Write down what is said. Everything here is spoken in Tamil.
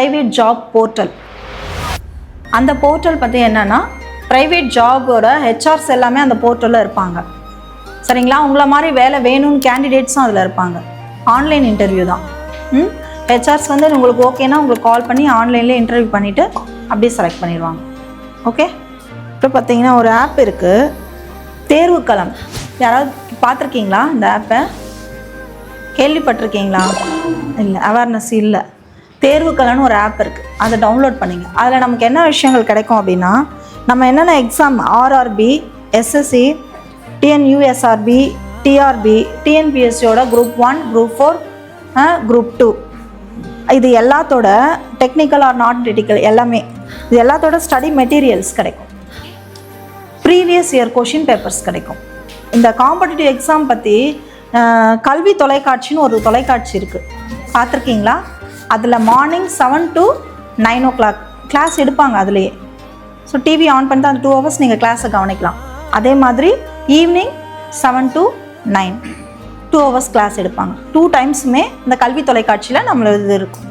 Private job portal. அந்த போர்ட்டல் பற்றி என்னென்னா, ப்ரைவேட் ஜாபோட ஹெச்ஆர்ஸ் எல்லாமே அந்த போர்ட்டலில் இருப்பாங்க. சரிங்களா? உங்களை மாதிரி வேலை வேணும்னு கேண்டிடேட்ஸும் அதில் இருப்பாங்க. ஆன்லைன் இன்டர்வியூ தான். ஹெச்ஆர்ஸ் வந்து உங்களுக்கு ஓகேனா உங்களுக்கு கால் பண்ணி ஆன்லைன்லேயே இன்டர்வியூ பண்ணிவிட்டு அப்படியே செலக்ட் பண்ணிடுவாங்க. ஓகே. இப்போ பார்த்தீங்கன்னா ஒரு ஆப் இருக்குது, தேர்வுக்களம். யாராவது பார்த்துருக்கீங்களா இந்த ஆப்பை? கேள்விப்பட்டிருக்கீங்களா? இல்லை, அவேர்னஸ் இல்லை. தேர்வுக்களம்னு ஒரு ஆப் இருக்குது, அதை டவுன்லோட் பண்ணிங்க. அதில் நமக்கு என்ன விஷயங்கள் கிடைக்கும் அப்படின்னா, நம்ம என்னென்ன exam RRB, SSC, TNUSRB, TRB, டிஎன்பிஎஸ்சியோட குரூப் 1, குரூப் 4, குரூப் 2, இது எல்லாத்தோட டெக்னிக்கல் ஆர் நாட் டெக்னிக்கல் எல்லாமே, இது எல்லாத்தோட ஸ்டடி மெட்டீரியல்ஸ் கிடைக்கும். ப்ரீவியஸ் இயர் கொஷின் பேப்பர்ஸ் கிடைக்கும். இந்த காம்படிட்டிவ் எக்ஸாம் பற்றி கல்வி தொலைக்காட்சின்னு ஒரு தொலைக்காட்சி இருக்குது, பார்த்துருக்கீங்களா? அதில் மார்னிங் 7 to 9 o'clock கிளாஸ் எடுப்பாங்க அதுலேயே. ஸோ டிவி ஆன் பண்ணிட்டு அந்த 2 hours நீங்கள் கிளாஸை கவனிக்கலாம். அதே மாதிரி ஈவினிங் 7 to 9 2 hours கிளாஸ் எடுப்பாங்க. 2 times இந்த கல்வி தொலைக்காட்சியில் நம்மளது இருக்கும்.